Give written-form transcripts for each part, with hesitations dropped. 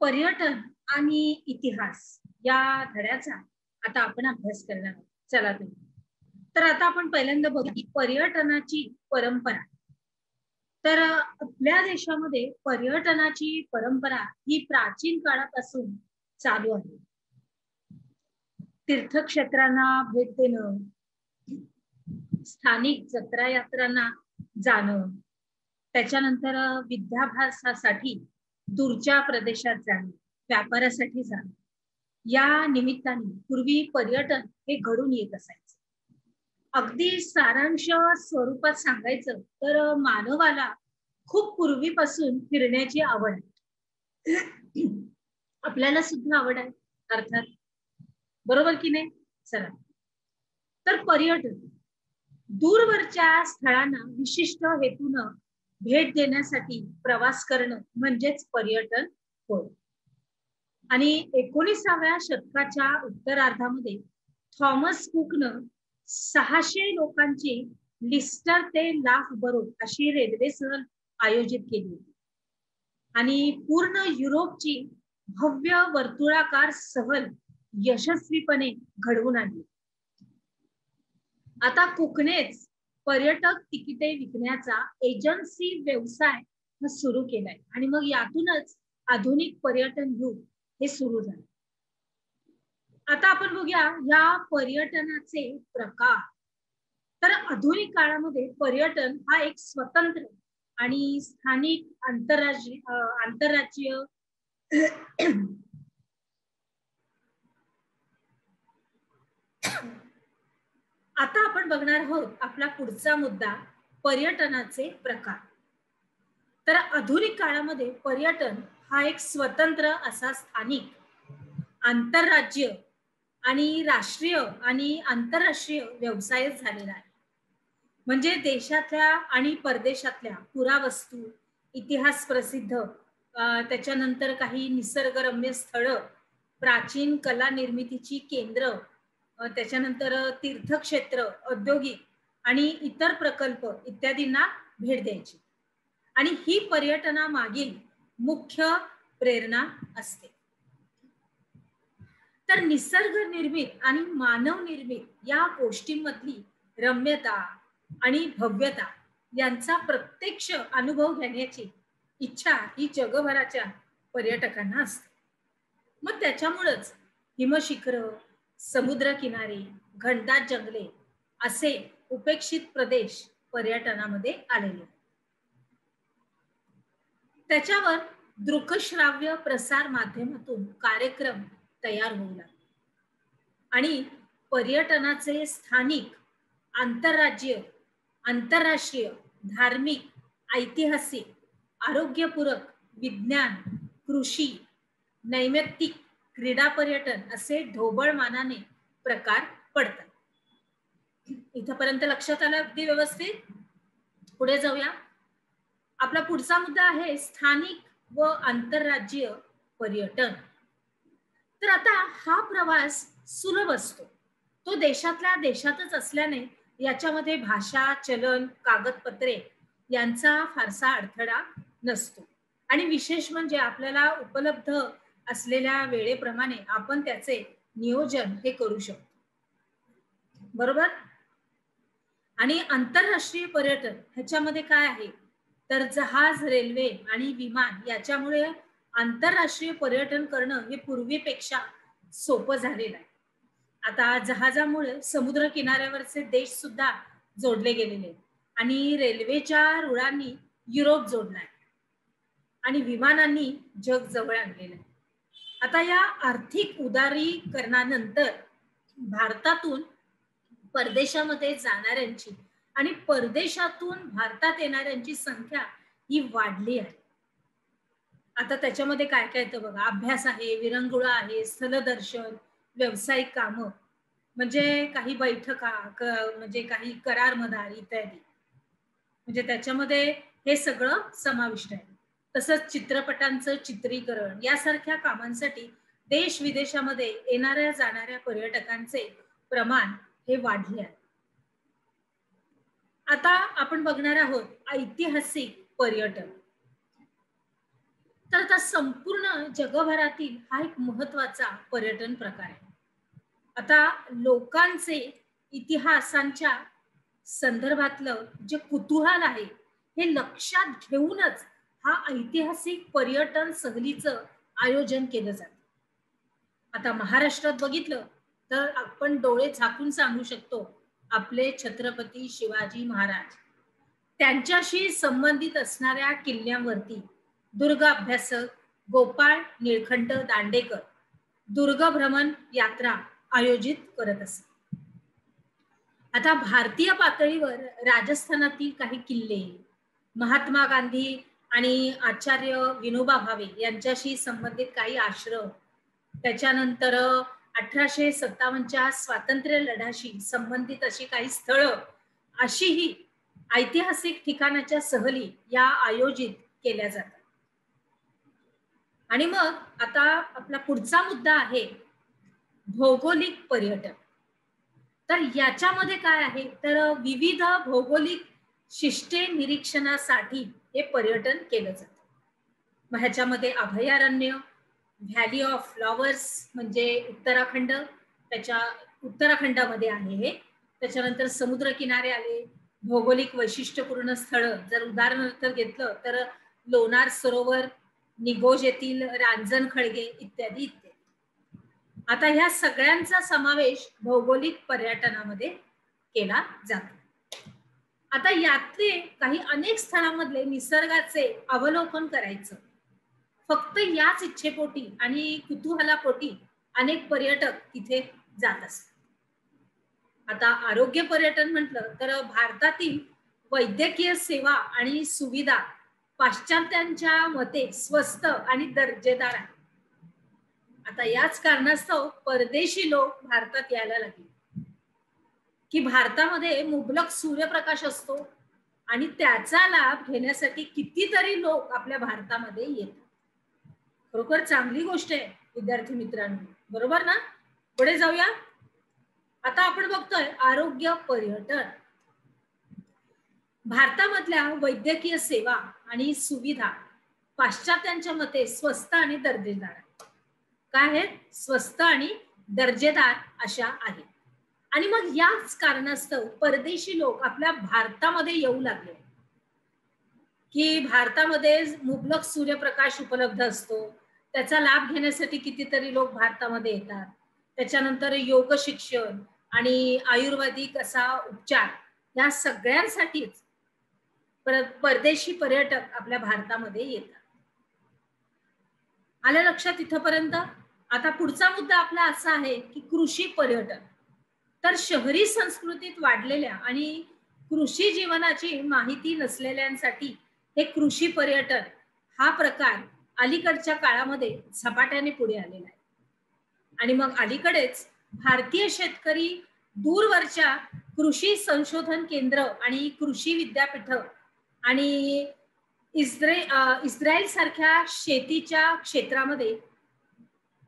पर्यटन आणि इतिहास या धड्याचा आता आपण अभ्यास करणार आहोत. चला तर आता आपण पहिल्यांदा बघू पर्यटनाची परंपरा. तर आपल्या देशामध्ये पर्यटनाची परंपरा ही प्राचीन काळापासून चालू आहे. तीर्थक्षेत्रांना भेट देणं, स्थानिक जत्रा यात्रांना जाणं, त्याच्यानंतर विद्याभ्यासासाठी दूरच्या प्रदेशात जाणं, व्यापारासाठी जाणं, या निमित्ताने पूर्वी पर्यटन हे घडून येत असायचं. अगदी सारांश स्वरूपात सांगायचं तर मानवाला खूप पूर्वीपासून फिरण्याची आवड आहे. आपल्याला सुद्धा आवड आहे अर्थात, बरोबर की नाही? चला तर पर्यटन दूरवरच्या स्थळांना विशिष्ट हेतून भेट देण्यासाठी प्रवास करणं म्हणजेच पर्यटन होय. आणि 19व्या शतकाच्या उत्तरार्धामध्ये थॉमस कुकनं 600 लोकांची लिस्टर ते लाफबरो अशी रेल्वे सहल आयोजित केली होती आणि पूर्ण युरोपची भव्य वर्तुळाकार सहल यशस्वीपणे घडवून आणली. आता कुकनेच पर्यटक तिकिटे विकण्याचा एजन्सी व्यवसाय सुरू केलाय आणि मग यातूनच आधुनिक पर्यटन युग हे सुरू झालं. आता आपण बघूया या पर्यटनाचे प्रकार. तर आधुनिक काळामध्ये पर्यटन हा एक स्वतंत्र आणि स्थानिक आंतरराज्यीय आता आपण बघणार आहोत आपला पुढचा मुद्दा, पर्यटनाचे प्रकार. तर आधुनिक काळामध्ये पर्यटन हा एक स्वतंत्र असा स्थानिक, आंतरराज्य आणि राष्ट्रीय आणि आंतरराष्ट्रीय व्यवसाय झालेला आहे. म्हणजे देशातल्या आणि परदेशातल्या पुरावस्तू, इतिहास प्रसिद्ध, त्याच्यानंतर काही निसर्गरम्य स्थळं, प्राचीन कला निर्मितीची केंद्र, त्याच्यानंतर तीर्थक्षेत्र, औद्योगिक आणि इतर प्रकल्प इत्यादींना भेट द्यायची. आणि ही पर्यटनामागील मुख्य प्रेरणा असते. तर निसर्ग निर्मित आणि मानव निर्मित या गोष्टींमधली रम्यता आणि भव्यता यांचा प्रत्यक्ष अनुभव घेण्याची इच्छा ही जगभराच्या पर्यटकांना असते. मग त्याच्यामुळेच हिमशिखर, समुद्र किनारे, घनदाट जंगले असे उपेक्षित प्रदेश पर्यटनामध्ये आलेले. त्याच्यावर दृकश्राव्य प्रसार माध्यमातून कार्यक्रम तयार होऊ लागले आणि पर्यटनाचे स्थानिक, आंतरराज्य, आंतरराष्ट्रीय, धार्मिक, ऐतिहासिक, आरोग्यपूरक, विज्ञान, कृषी, नैमित्तिक, क्रीडा पर्यटन असे ढोबळमानाने प्रकार पडतात. इथपर्यंत लक्षात आलं अगदी व्यवस्थित? पुढे जाऊया. आपला पुढचा मुद्दा आहे स्थानिक व आंतरराज्यीय पर्यटन. तर आता हा प्रवास सुलभ असतो. तो देशातल्या देशातच असल्याने याच्यामध्ये भाषा, चलन, कागदपत्रे यांचा फारसा अडथळा नसतो. आणि विशेष म्हणजे आपल्याला उपलब्ध असलेल्या वेळेप्रमाणे आपण त्याचे नियोजन हे करू शकतो. बरोबर? आणि आंतरराष्ट्रीय पर्यटन ह्याच्यामध्ये काय आहे तर जहाज, रेल्वे आणि विमान याच्यामुळे आंतरराष्ट्रीय पर्यटन करणं हे पूर्वीपेक्षा सोपं झालेलं आहे. आता जहाजामुळे समुद्र किनाऱ्यावरचे देश सुद्धा जोडले गेलेले आहेत आणि रेल्वेच्या रुळांनी युरोप जोडलाय आणि विमानांनी जग जवळ आणलेलं आहे. आता या आर्थिक उदारीकरणानंतर भारतातून परदेशामध्ये जाणाऱ्यांची आणि परदेशातून भारतात येणाऱ्यांची संख्या ही वाढली आहे. आता त्याच्यामध्ये काय काय येतं बघा, अभ्यास आहे, विरंगुळा आहे, स्थलदर्शन, व्यावसायिक कामं म्हणजे काही बैठका, म्हणजे काही करार मधार इत्यादी, म्हणजे त्याच्यामध्ये हे सगळं समाविष्ट आहे. तसंच चित्रपटांचं चित्रीकरण यासारख्या कामांसाठी देश विदेशामध्ये येणाऱ्या जाणाऱ्या पर्यटकांचे प्रमाण हे वाढले आहे. आता आपण बघणार आहोत ऐतिहासिक पर्यटन. तर आता संपूर्ण जगभरातील हा एक महत्वाचा पर्यटन प्रकार आहे. आता लोकांचे इतिहासांच्या संदर्भातलं जे कुतूहल आहे हे लक्षात घेऊनच हा ऐतिहासिक पर्यटन सहलीचं आयोजन केलं जातं. आता महाराष्ट्रात बघितलं तर आपण डोळे झाकून सांगू शकतो, आपले छत्रपती शिवाजी महाराज त्यांच्याशी संबंधित असणाऱ्या किल्ल्यांवरती दुर्ग अभ्यासक गोपाळ निळकंठ दांडेकर दुर्ग भ्रमण यात्रा आयोजित करत असतात. आता भारतीय पातळीवर राजस्थानातील काही किल्ले, महात्मा गांधी आणि आचार्य विनोबा भावे यांच्याशी संबंधित काही आश्रम, त्याच्यानंतर 1857च्या स्वातंत्र्य लढ्याशी संबंधित अशी काही स्थळं, अशी ही ऐतिहासिक ठिकाणाच्या सहली या आयोजित केल्या जातात. आणि मग आता आपला पुढचा मुद्दा आहे भौगोलिक पर्यटन. तर याच्यामध्ये काय आहे तर विविध भौगोलिक शिष्टे निरीक्षणासाठी हे पर्यटन केलं जातं. मग ह्याच्यामध्ये अभयारण्य, व्हॅली ऑफ फ्लॉवर्स म्हणजे उत्तराखंड, त्याच्या उत्तराखंडामध्ये आहे हे. त्याच्यानंतर समुद्र किनारे आले, भौगोलिक वैशिष्ट्यपूर्ण स्थळ जर उदाहरणार्थ घेतलं तर लोणार सरोवर, निगोज येथील रांजण खळगे इत्यादी इत्यादी. आता ह्या सगळ्यांचा समावेश भौगोलिक पर्यटनामध्ये केला जातो. आता यातले काही अनेक स्थळांमधले निसर्गाचे अवलोकन करायचं फक्त याच इच्छेपोटी आणि कुतूहलापोटी अनेक पर्यटक तिथे जात असतात. आता आरोग्य पर्यटन म्हटलं तर भारतातील वैद्यकीय सेवा आणि सुविधा पाश्चात्यांच्या मते स्वस्त आणि दर्जेदार आहे. आता याच कारणास्तव परदेशी लोक भारतात यायला लागले की भारतामध्ये मुबलक सूर्यप्रकाश असतो आणि त्याचा लाभ घेण्यासाठी कितीतरी लोक आपल्या भारतामध्ये येतात. खरोखर चांगली गोष्ट आहे विद्यार्थी मित्रांनो, बरोबर ना? पुढे जाऊया. आता आपण बघतोय आरोग्य पर्यटन. भारतामधल्या वैद्यकीय सेवा आणि सुविधा पाश्चात्यांच्या मते स्वस्त आणि दर्जेदार काय आहेत? स्वस्त आणि दर्जेदार अशा आहेत. आणि मग याच कारणास्तव परदेशी लोक आपल्या भारतामध्ये येऊ लागले की भारतामध्ये मुबलक सूर्यप्रकाश उपलब्ध असतो, त्याचा लाभ घेण्यासाठी कितीतरी लोक भारतामध्ये येतात. त्याच्यानंतर योग शिक्षण आणि आयुर्वेदिक असा उपचार या सगळ्यांसाठीच परदेशी पर्यटक आपल्या भारतामध्ये येतात. आलं लक्षात इथपर्यंत? आता पुढचा मुद्दा आपला असा आहे की कृषी पर्यटन. तर शहरी संस्कृतीत वाढलेल्या आणि कृषी जीवनाची माहिती नसलेल्यांसाठी हे कृषी पर्यटन हा प्रकार अलीकडच्या काळामध्ये झपाट्याने पुढे आलेला आहे. आणि मग अलीकडेच भारतीय शेतकरी दूरवरच्या कृषी संशोधन केंद्र आणि कृषी विद्यापीठ आणि इस्रायल सारख्या शेतीच्या क्षेत्रामध्ये,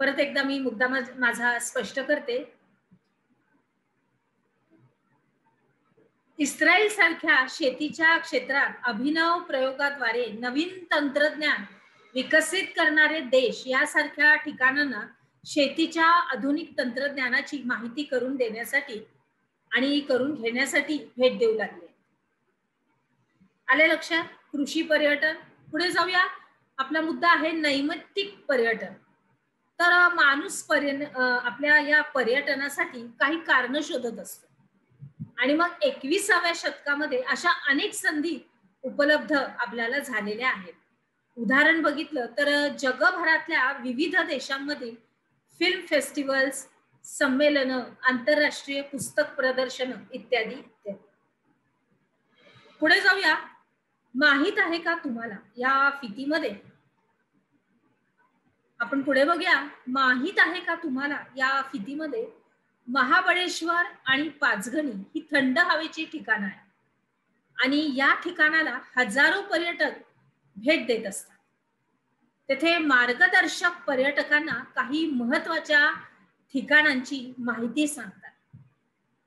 परत एकदा मी मुद्दा माझा स्पष्ट करते, इस्रायल सारख्या शेतीच्या क्षेत्रात अभिनव प्रयोगाद्वारे नवीन तंत्रज्ञान विकसित करणारे देश यासारख्या ठिकाणांना शेतीच्या आधुनिक तंत्रज्ञानाची माहिती करून देण्यासाठी आणि करून घेण्यासाठी भेट देऊ लागले. आले लक्षात? कृषी पर्यटन. पुढे जाऊया. आपला मुद्दा आहे नैमित्तिक पर्यटन. तर माणूस आपल्या या पर्यटनासाठी काही कारण शोधत असतो आणि मग 21व्या शतकामध्ये अशा अनेक संधी उपलब्ध आपल्याला झालेल्या आहेत. उदाहरण बघितलं तर जगभरातल्या विविध देशांमधील फिल्म फेस्टिवल्स, संमेलन, आंतरराष्ट्रीय पुस्तक प्रदर्शन इत्यादी इत्यादी. पुढे जाऊया. माहित आहे का तुम्हाला या फितीमध्ये आपण पुढे बघूया. माहित आहे का तुम्हाला या फितीमध्ये महाबळेश्वर आणि पाचगणी ही थंड हवेची ठिकाणं आहे आणि या ठिकाणाला हजारो पर्यटक भेट देत असतात. तेथे मार्गदर्शक पर्यटकांना काही महत्वाच्या ठिकाणांची माहिती सांगतात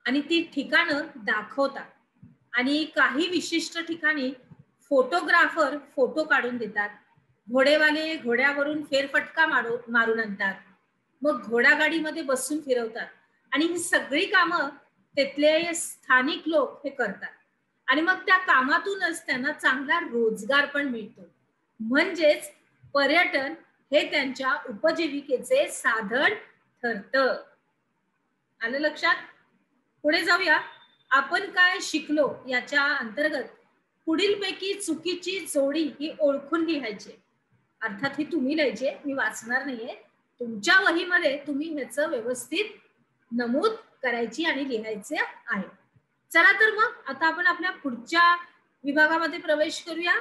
आणि ती ठिकाणं दाखवतात आणि काही विशिष्ट ठिकाणी फोटोग्राफर फोटो काढून देतात घोडेवाले घोड्यावरून फेरफटका मारून आणतात, मग घोडागाडीमध्ये बसून फिरवतात आणि ही सगळी कामं तिथले स्थानिक लोक हे करतात आणि मग त्या कामातूनच त्यांना चांगला रोजगार पण मिळतो. म्हणजेच पर्यटन हे त्यांच्या उपजीविकेचे साधन ठरतं. आलं लक्षात? पुढे जाऊया. आपण काय शिकलो याच्या अंतर्गत पुढीलपैकी चुकीची जोडी ही ओळखून लिहायची. अर्थात ही तुम्ही लिहायची, मी वाचणार नाहीये. तुमच्या वहीमध्ये तुम्ही ह्याचं व्यवस्थित नमूद करायची आणि लिहायचे आहे. चला तर मग आता आपण आपल्या पुढच्या विभागामध्ये प्रवेश करूया.